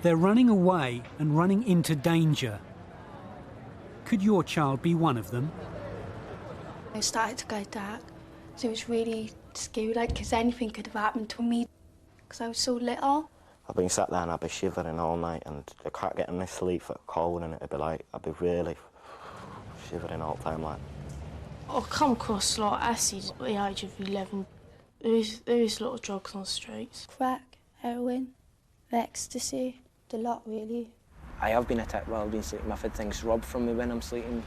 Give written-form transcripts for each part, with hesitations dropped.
They're running away and running into danger. Could your child be one of them? It started to go dark, so it was really scary, like, because anything could have happened to me, because I was so little. I've been sat there and I'd be shivering all night, and I can't get any sleep for cold, and it'd be like, I'd be really shivering all the time, like. I come across like acid at the age of 11. There is a lot of drugs on the streets. Crack, heroin, ecstasy, a lot really. I have been attacked while I've been sleeping. I've had things robbed from me when I'm sleeping.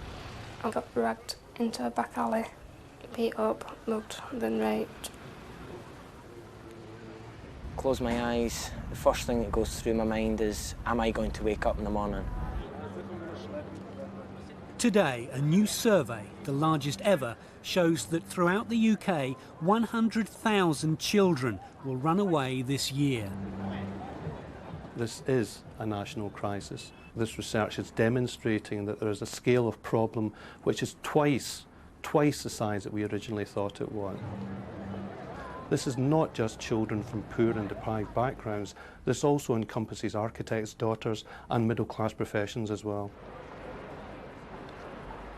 I got dragged into a back alley, beat up, mugged, then raped. Close my eyes, the first thing that goes through my mind is, am I going to wake up in the morning? Today, a new survey, the largest ever, shows that throughout the UK, 100,000 children will run away this year. This is a national crisis. This research is demonstrating that there is a scale of problem which is twice the size that we originally thought it was. This is not just children from poor and deprived backgrounds. This also encompasses architects' daughters and middle-class professions as well.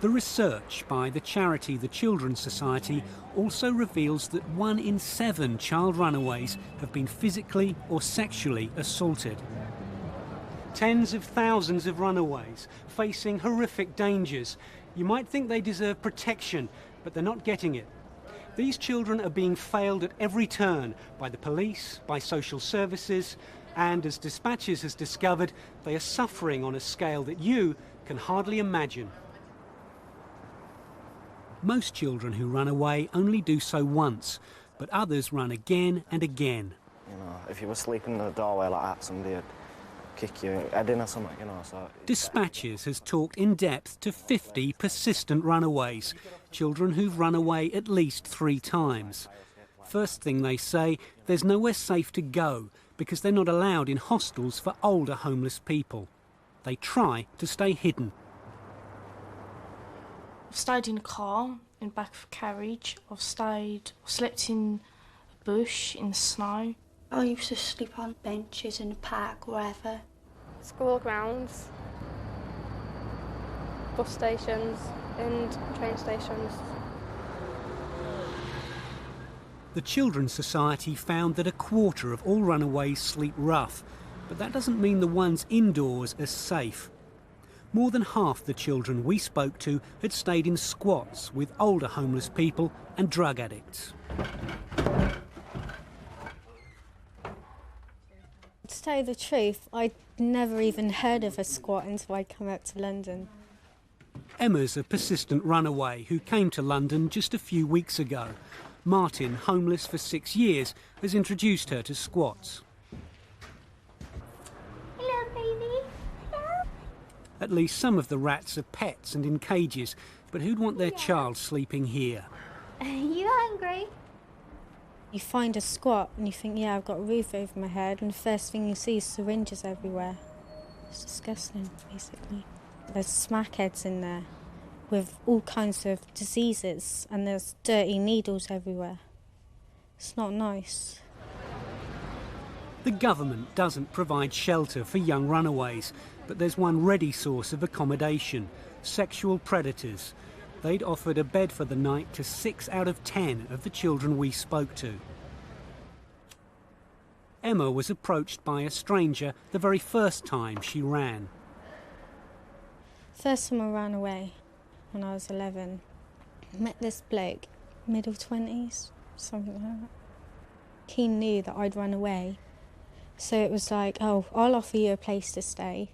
The research by the charity The Children's Society also reveals that 1 in 7 child runaways have been physically or sexually assaulted. Tens of thousands of runaways facing horrific dangers. You might think they deserve protection, but they're not getting it. These children are being failed at every turn by the police, by social services, and as Dispatches has discovered, they are suffering on a scale that you can hardly imagine. Most children who run away only do so once, but others run again and again. You know, if you were sleeping in the doorway like that, somebody would kick your head in or something, you know, so... Dispatches has talked in depth to 50 persistent runaways, children who've run away at least 3 times. First thing they say, there's nowhere safe to go because they're not allowed in hostels for older homeless people. They try to stay hidden. I've stayed in a car, in the back of a carriage. I've slept in a bush, in the snow. I used to sleep on benches in the park, wherever. School grounds, bus stations and train stations. The Children's Society found that 1/4 of all runaways sleep rough, but that doesn't mean the ones indoors are safe. More than half the children we spoke to had stayed in squats with older homeless people and drug addicts. To tell you the truth, I'd never even heard of a squat until I come out to London. Emma's a persistent runaway who came to London just a few weeks ago. Martin, homeless for 6 years, has introduced her to squats. Hello, baby. Hello. At least some of the rats are pets and in cages, but who'd want their child sleeping here? Are you hungry? You find a squat and you think, yeah, I've got a roof over my head, and the first thing you see is syringes everywhere. It's disgusting, basically. There's smackheads in there with all kinds of diseases, and there's dirty needles everywhere. It's not nice. The government doesn't provide shelter for young runaways, but there's one ready source of accommodation: sexual predators. They'd offered a bed for the night to 6 out of 10 of the children we spoke to. Emma was approached by a stranger the very first time she ran. First time I ran away, when I was 11, I met this bloke, middle 20s, something like that. He knew that I'd run away, so it was like, oh, I'll offer you a place to stay.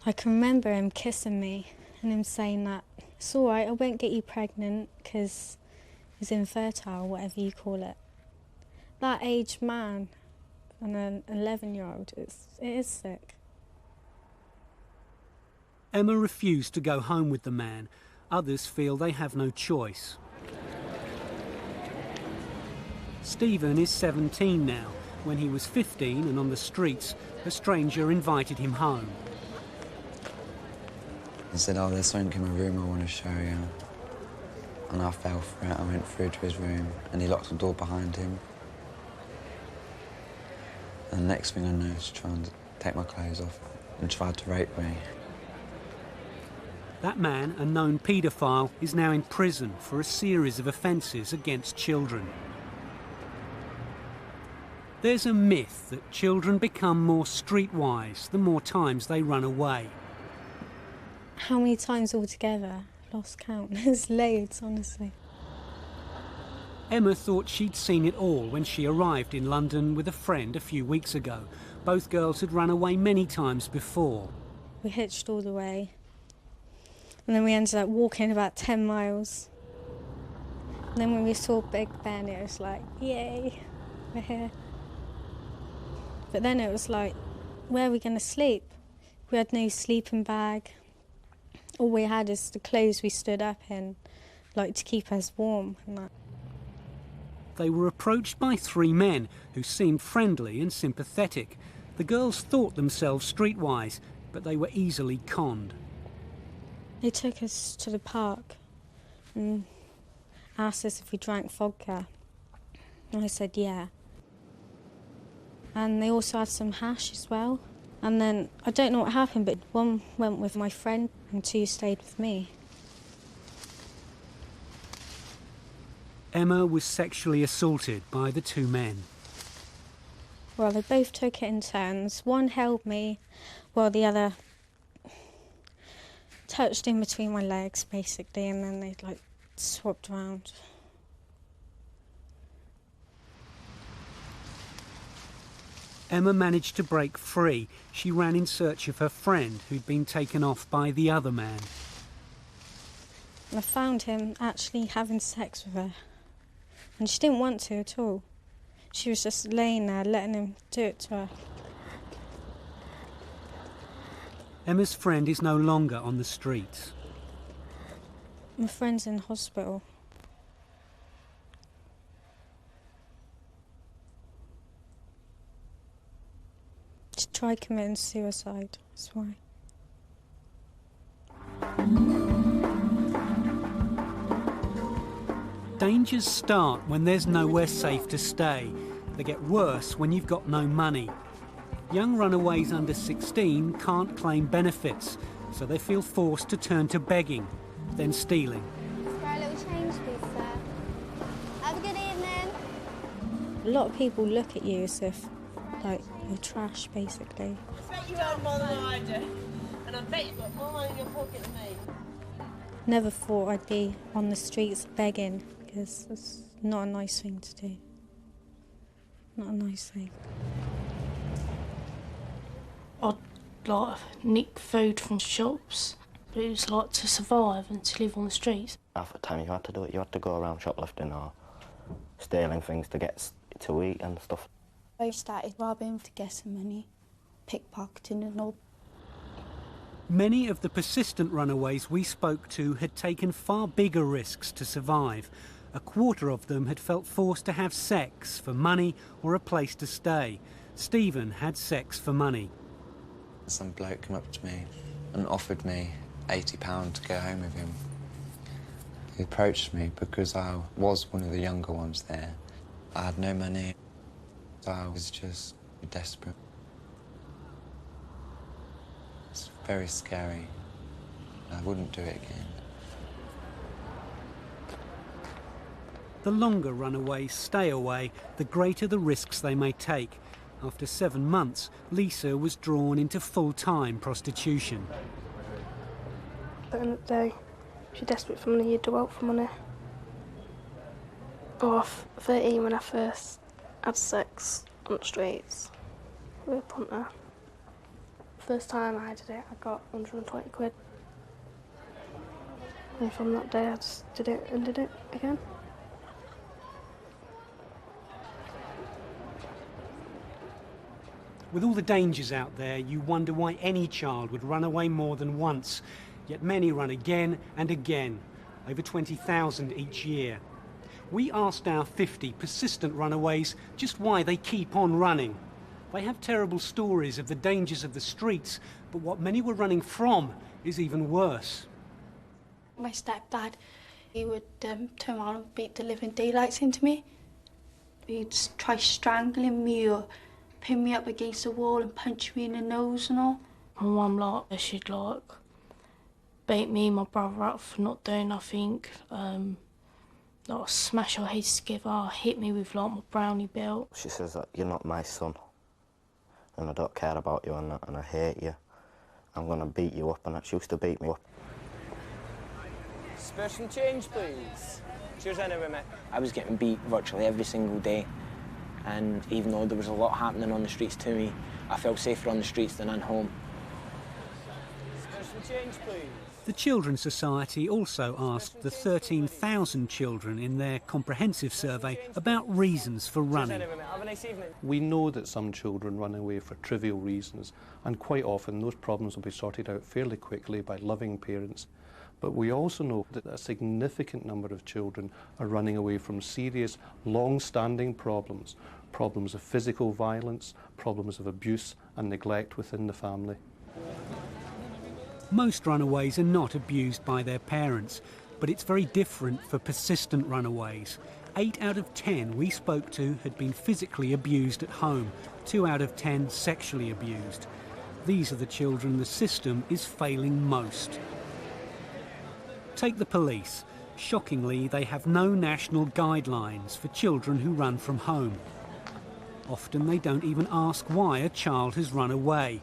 I can remember him kissing me and him saying that, it's all right, I won't get you pregnant because he's infertile, whatever you call it. That aged man and an 11-year-old, it is sick. Emma refused to go home with the man. Others feel they have no choice. Stephen is 17 now. When he was 15 and on the streets, a stranger invited him home. He said, oh, there's something in my room I want to show you. And I fell for it. I went through to his room and he locked the door behind him. And the next thing I know, he's trying to take my clothes off and tried to rape me. That man, a known paedophile, is now in prison for a series of offences against children. There's a myth that children become more streetwise the more times they run away. How many times altogether? Lost count. There's loads, honestly. Emma thought she'd seen it all when she arrived in London with a friend a few weeks ago. Both girls had run away many times before. We hitched all the way. And then we ended up walking about 10 miles. And then when we saw Big Ben, it was like, yay, we're here. But then it was like, where are we going to sleep? We had no sleeping bag. All we had is the clothes we stood up in, like to keep us warm and that. They were approached by 3 men who seemed friendly and sympathetic. The girls thought themselves streetwise, but they were easily conned. They took us to the park and asked us if we drank vodka. And I said, yeah. And they also had some hash as well. And then, I don't know what happened, but 1 went with my friend and 2 stayed with me. Emma was sexually assaulted by the 2 men. Well, they both took it in turns. One held me while the other touched in between my legs, basically, and then they like swapped around. Emma managed to break free. She ran in search of her friend who'd been taken off by the other man. I found him actually having sex with her. And she didn't want to at all. She was just laying there, letting him do it to her. Emma's friend is no longer on the streets. My friend's in hospital. She tried committing suicide, that's why. Dangers start when there's nowhere safe to stay. They get worse when you've got no money. Young runaways under 16 can't claim benefits, so they feel forced to turn to begging, then stealing. For a little change, please, sir. Have a good evening. A lot of people look at you as if, like, you're trash, basically. I bet you earn more than I do, and I bet you've got more money in your pocket than me. Never thought I'd be on the streets begging, because it's not a nice thing to do. Not a nice thing. I'd like nick food from shops, but it was like to survive and to live on the streets. Half the time you had to do it, you had to go around shoplifting or stealing things to get to eat and stuff. I started robbing to get some money, pickpocketing and all. Many of the persistent runaways we spoke to had taken far bigger risks to survive. A quarter of them had felt forced to have sex for money or a place to stay. Stephen had sex for money. Some bloke came up to me and offered me £80 to go home with him. He approached me because I was one of the younger ones there. I had no money, so I was just desperate. It's very scary. I wouldn't do it again. The longer runaways stay away, the greater the risks they may take. After 7 months, Lisa was drawn into full-time prostitution. At the end of the day, if you're desperate for money, you do out for money. I was 13 when I first had sex on the streets with a punter. First time I did it, I got 120 quid. And from that day, I just did it and did it again. With all the dangers out there, you wonder why any child would run away more than once. Yet many run again and again, over 20,000 each year. We asked our 50 persistent runaways just why they keep on running. They have terrible stories of the dangers of the streets, but what many were running from is even worse. My stepdad, he would turn around and beat the living daylights into me. He'd try strangling me or pin me up against the wall and punch me in the nose and all. My mum, like, she'd, like, beat me and my brother up for not doing nothing, like, smash our heads together, hit me with, like, my brownie belt. She says that you're not my son, and I don't care about you and that, and I hate you. I'm going to beat you up, and she used to beat me up. Spare some change, please. Cheers anyway, mate. I was getting beat virtually every single day, and even though there was a lot happening on the streets to me, I felt safer on the streets than at home. Spare some change, please. The Children's Society also asked the 13,000 children in their comprehensive survey about reasons for running. Have a nice evening. We know that some children run away for trivial reasons, and quite often those problems will be sorted out fairly quickly by loving parents. But we also know that a significant number of children are running away from serious, long-standing problems, problems of physical violence, problems of abuse and neglect within the family. Most runaways are not abused by their parents, but it's very different for persistent runaways. 8 out of 10 we spoke to had been physically abused at home, 2 out of 10 sexually abused. These are the children the system is failing most. Take the police. Shockingly, they have no national guidelines for children who run from home. Often they don't even ask why a child has run away.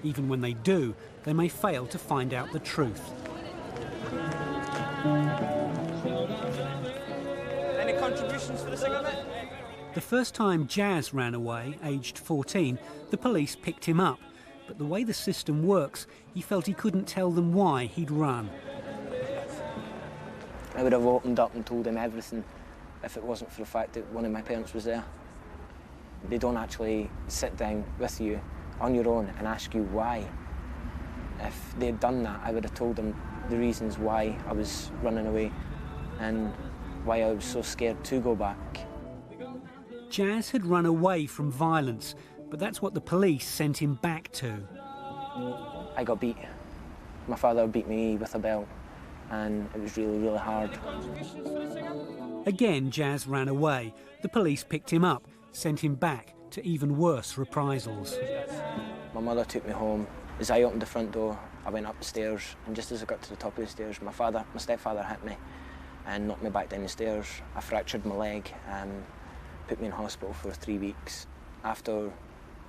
Even when they do, they may fail to find out the truth. Any contributions for the cigarette? The first time Jazz ran away, aged 14, the police picked him up. But the way the system works, he felt he couldn't tell them why he'd run. I would have opened up and told them everything if it wasn't for the fact that one of my parents was there. They don't actually sit down with you on your own and ask you why. If they'd done that, I would have told them the reasons why I was running away and why I was so scared to go back. Jazz had run away from violence, but that's what the police sent him back to. I got beat. My father beat me with a belt, and it was really, really hard. Again, Jazz ran away. The police picked him up, sent him back to even worse reprisals. My mother took me home. As I opened the front door, I went up the stairs, and just as I got to the top of the stairs, my stepfather hit me and knocked me back down the stairs. I fractured my leg and put me in hospital for 3 weeks. After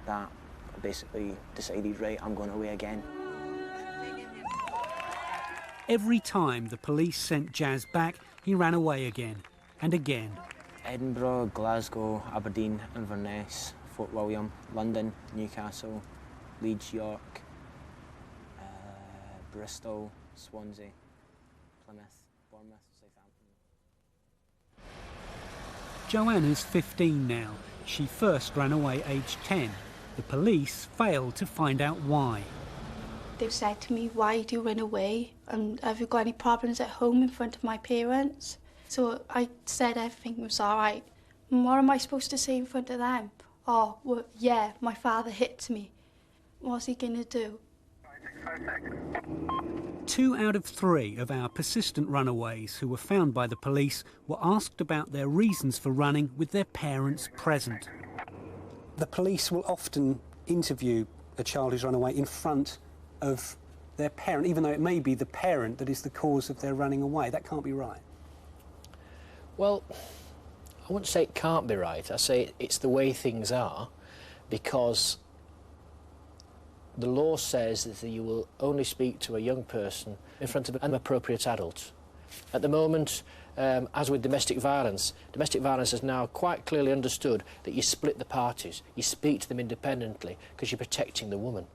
that, I basically decided, right, I'm going away again. Every time the police sent Jazz back, he ran away again and again. Edinburgh, Glasgow, Aberdeen, Inverness, Fort William, London, Newcastle, Leeds, York, Bristol, Swansea, Plymouth, Bournemouth, Southampton. Joanna's 15 now. She first ran away aged 10. The police failed to find out why. They've said to me, why do you run away? And have you got any problems at home in front of my parents? So I said everything was all right. And what am I supposed to say in front of them? Oh, well, yeah, my father hit me. What's he going to do? 2 out of 3 of our persistent runaways who were found by the police were asked about their reasons for running with their parents present. The police will often interview a child who's run away in front of their parent, even though it may be the parent that is the cause of their running away. That can't be right. Well, I wouldn't say it can't be right. I say it's the way things are, because the law says that you will only speak to a young person in front of an appropriate adult. At the moment, as with domestic violence is now quite clearly understood that you split the parties, you speak to them independently because you're protecting the woman.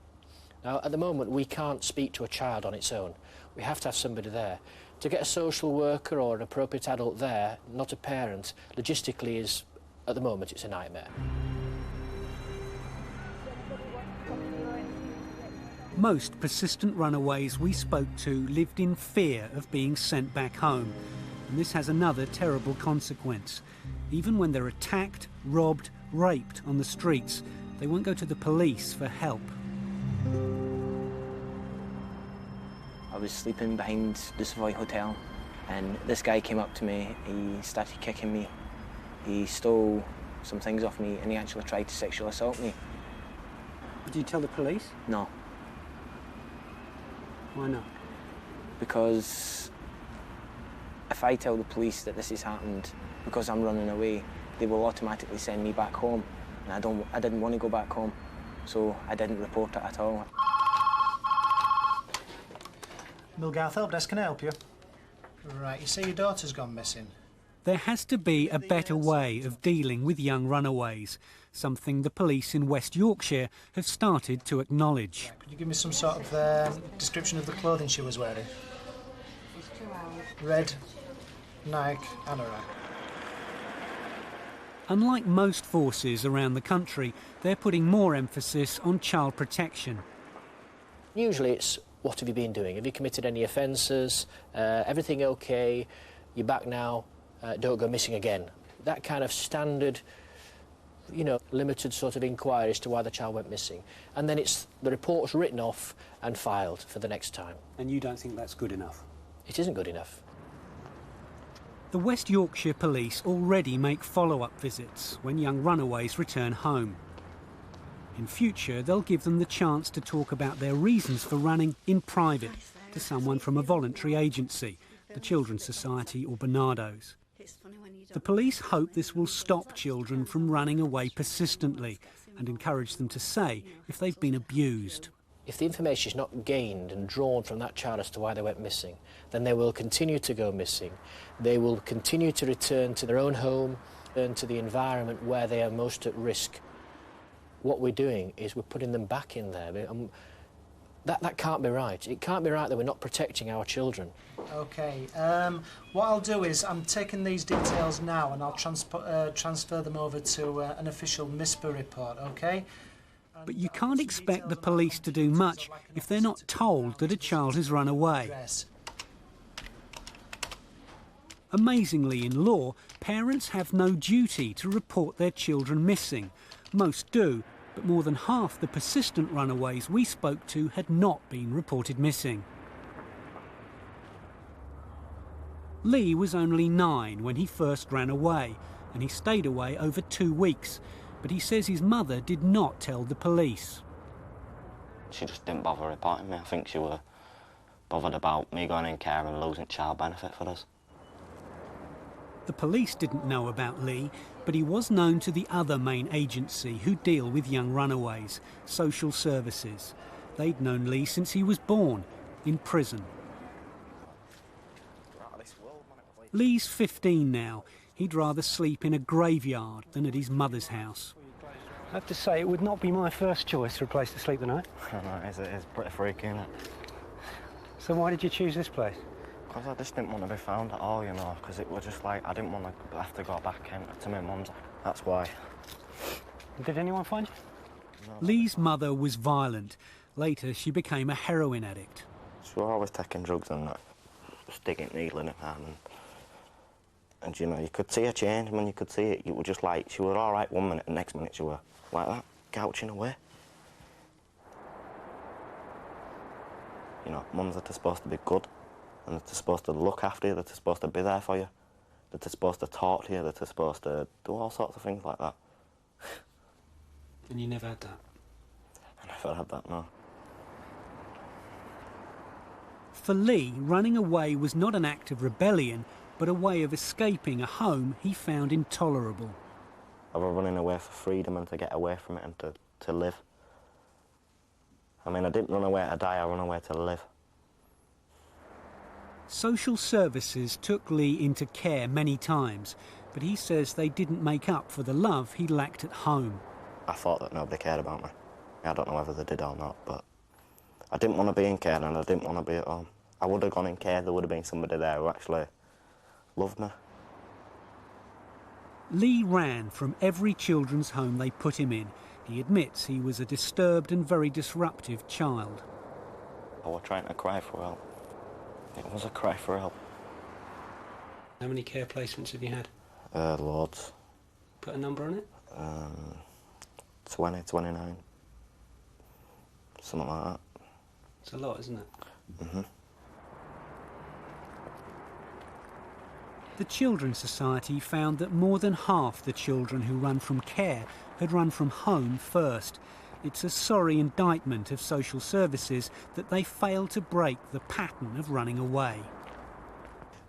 Now, at the moment, we can't speak to a child on its own. We have to have somebody there. To get a social worker or an appropriate adult there, not a parent, logistically is, at the moment, it's a nightmare. Most persistent runaways we spoke to lived in fear of being sent back home. And this has another terrible consequence. Even when they're attacked, robbed, raped on the streets, they won't go to the police for help. I was sleeping behind the Savoy Hotel, and this guy came up to me. He started kicking me. He stole some things off me, and he actually tried to sexually assault me. Did you tell the police? No. Why not? Because if I tell the police that this has happened because I'm running away, they will automatically send me back home, and I didn't want to go back home, so I didn't report it at all. Milgarth Help Desk, can I help you? Right, you say your daughter's gone missing. There has to be a better way of dealing with young runaways, something the police in West Yorkshire have started to acknowledge. Could you give me some sort of description of the clothing she was wearing? Red, Nike, anorak. Unlike most forces around the country, they're putting more emphasis on child protection. Usually it's, what have you been doing? Have you committed any offences? Everything okay? You're back now? Don't go missing again. That kind of standard, you know, limited sort of inquiry as to why the child went missing. And then it's the report's written off and filed for the next time. And you don't think that's good enough? It isn't good enough. The West Yorkshire Police already make follow-up visits when young runaways return home. In future, they'll give them the chance to talk about their reasons for running in private to someone from a voluntary agency, the Children's Society or Barnardo's. The police hope this will stop children from running away persistently and encourage them to say if they've been abused. If the information is not gained and drawn from that child as to why they went missing, then they will continue to go missing. They will continue to return to their own home and to the environment where they are most at risk. What we're doing is we're putting them back in there. That can't be right. It can't be right that we're not protecting our children. OK. What I'll do is I'm taking these details now and I'll transfer them over to an official MISPA report, OK? But you can't expect the police to do much if they're not told that a child has run away. Amazingly, in law, parents have no duty to report their children missing. Most do, but more than half the persistent runaways we spoke to had not been reported missing. Lee was only 9 when he first ran away, and he stayed away over 2 weeks. But he says his mother did not tell the police. She just didn't bother reporting me. I think she were bothered about me going in care and losing child benefit for us. The police didn't know about Lee, but he was known to the other main agency who deal with young runaways, Social Services. They'd known Lee since he was born, in prison. Lee's 15 now. He'd rather sleep in a graveyard than at his mother's house. I have to say, it would not be my first choice for a place to sleep the night. I know, it is pretty freaky, isn't it? So why did you choose this place? Because I just didn't want to be found at all, you know, because it was just like, I didn't want to have to go back in to my mum's. That's why. Did anyone find you? No. Lee's mother was violent. Later, she became a heroin addict. She was always taking drugs and that, sticking needle in her hand. And, you know, you could see her change when you could see it. You were just like, she was all right 1 minute, and next minute she were like that, gouching away. You know, mums are supposed to be good, and they're supposed to look after you, they're supposed to be there for you, they're supposed to talk to you, they're supposed to do all sorts of things like that. And you never had that? I never had that, no. For Lee, running away was not an act of rebellion, but a way of escaping a home he found intolerable. I was running away for freedom and to get away from it and to live. I mean, I didn't run away to die, I ran away to live. Social Services took Lee into care many times, but he says they didn't make up for the love he lacked at home. I thought that nobody cared about me. I don't know whether they did or not, but I didn't want to be in care and I didn't want to be at home. I would have gone in care, there would have been somebody there who actually loved me. Lee ran from every children's home they put him in. He admits he was a disturbed and very disruptive child. I was trying to cry for help. It was a cry for help. How many care placements have you had? Loads. Put a number on it? 20, 29. Something like that. It's a lot, isn't it? Mm-hmm. the Children's Society found that more than half the children who run from care had run from home first. It's a sorry indictment of social services that they fail to break the pattern of running away.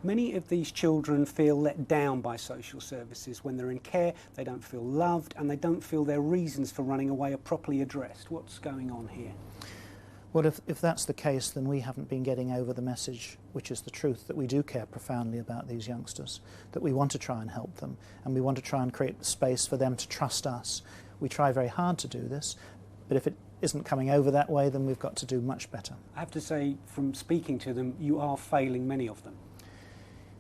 Many of these children feel let down by social services. When they're in care, they don't feel loved and they don't feel their reasons for running away are properly addressed. What's going on here? Well, if that's the case, then we haven't been getting over the message, which is the truth, that we do care profoundly about these youngsters, that we want to try and help them, and we want to try and create space for them to trust us. We try very hard to do this, but if it isn't coming over that way, then we've got to do much better. I have to say, from speaking to them, you are failing many of them.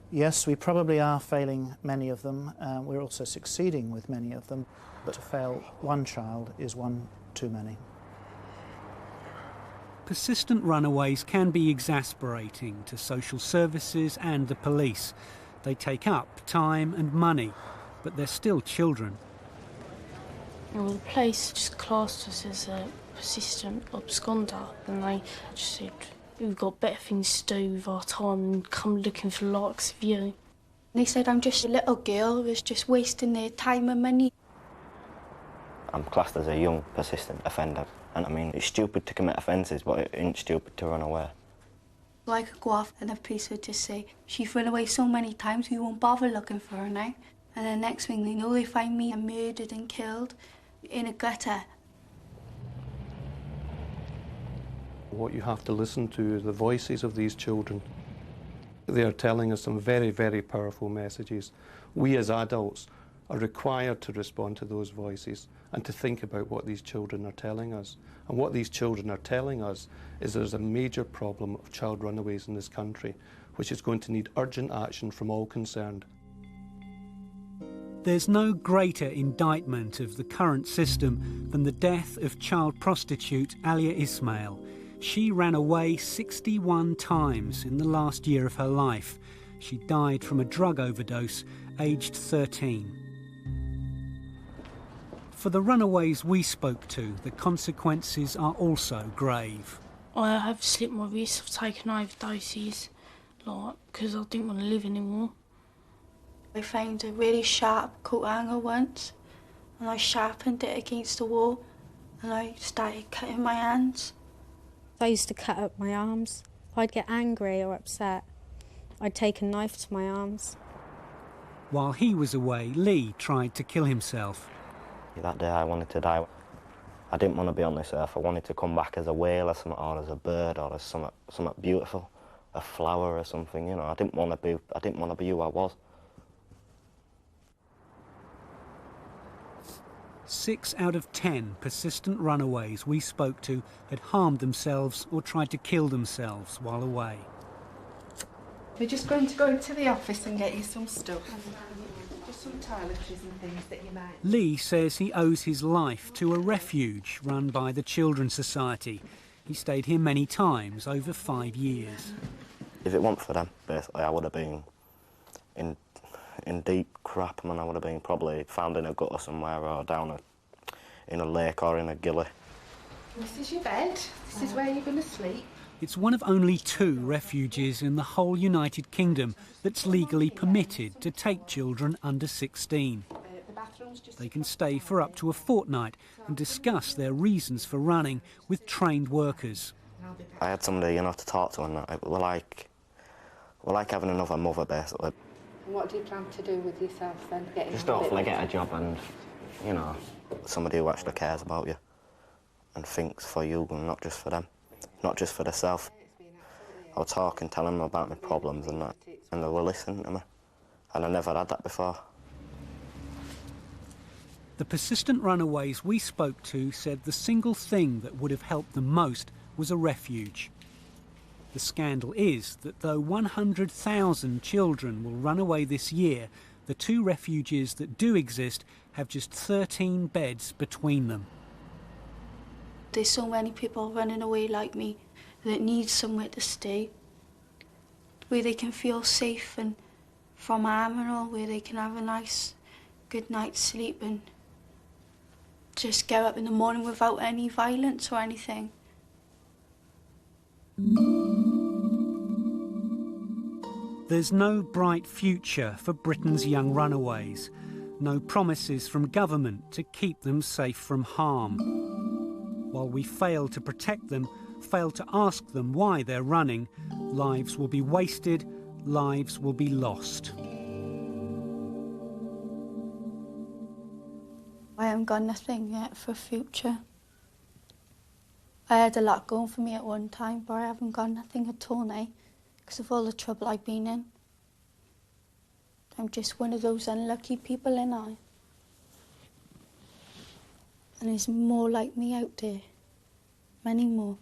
Yes, we probably are failing many of them. We're also succeeding with many of them, but to fail one child is one too many. Persistent runaways can be exasperating to social services and the police. They take up time and money, but they're still children. Well, the police just classed us as a persistent absconder, and they just said, we've got better things to do with our time than come looking for the likes of you. They said I'm just a little girl who's just wasting their time and money. I'm classed as a young, persistent offender. And I mean, it's stupid to commit offences, but it ain't stupid to run away. I could go off and the police would just say, she's run away so many times we won't bother looking for her now. And the next thing they know, they find me murdered and killed in a gutter. What you have to listen to is the voices of these children. They are telling us some very, very powerful messages. We as adults are required to respond to those voices and to think about what these children are telling us. And what these children are telling us is there's a major problem of child runaways in this country, which is going to need urgent action from all concerned. There's no greater indictment of the current system than the death of child prostitute Alia Ismail. She ran away 61 times in the last year of her life. She died from a drug overdose, aged 13. For the runaways we spoke to, the consequences are also grave. I have slipped my wrist, I've taken overdoses, because I didn't want to live anymore. I found a really sharp coat hanger once, and I sharpened it against the wall, and I started cutting my hands. I used to cut up my arms. If I'd get angry or upset, I'd take a knife to my arms. While he was away, Lee tried to kill himself. That day I wanted to die. I didn't want to be on this earth. I wanted to come back as a whale or something, or as a bird, or as something beautiful, a flower or something. You know, I didn't want to be who I was. 6 out of 10 persistent runaways we spoke to had harmed themselves or tried to kill themselves while away. We're just going to go into the office and get you some stuff. Just some toiletries and things that you might... Lee says he owes his life to a refuge run by the Children's Society. He stayed here many times over 5 years. If it weren't for them, basically, I would have been in deep crap, man. I would have been probably found in a gutter somewhere or down in a lake or in a gully. This is your bed. This is where you're going to sleep. It's one of only 2 refuges in the whole United Kingdom that's legally permitted to take children under 16. They can stay for up to a fortnight and discuss their reasons for running with trained workers. I had somebody, to talk to, and we're like having another mother, basically. What do you plan to do with yourself then? Just hopefully get a job and, somebody who actually cares about you and thinks for you and not just for them, not just for themselves. I'll talk and tell them about my problems and that, and they will listen to me. And I never had that before. The persistent runaways we spoke to said the single thing that would have helped them most was a refuge. The scandal is that though 100,000 children will run away this year, the 2 refuges that do exist have just 13 beds between them. There's so many people running away like me that need somewhere to stay, where they can feel safe and from harm and all, where they can have a nice, good night's sleep and just get up in the morning without any violence or anything. There's no bright future for Britain's young runaways, no promises from government to keep them safe from harm. While we fail to protect them, fail to ask them why they're running, lives will be wasted, lives will be lost. I haven't got nothing yet for future. I had a lot going for me at one time, but I haven't got nothing at all now because of all the trouble I've been in. I'm just one of those unlucky people, ain't I? And there's more like me out there. Many more.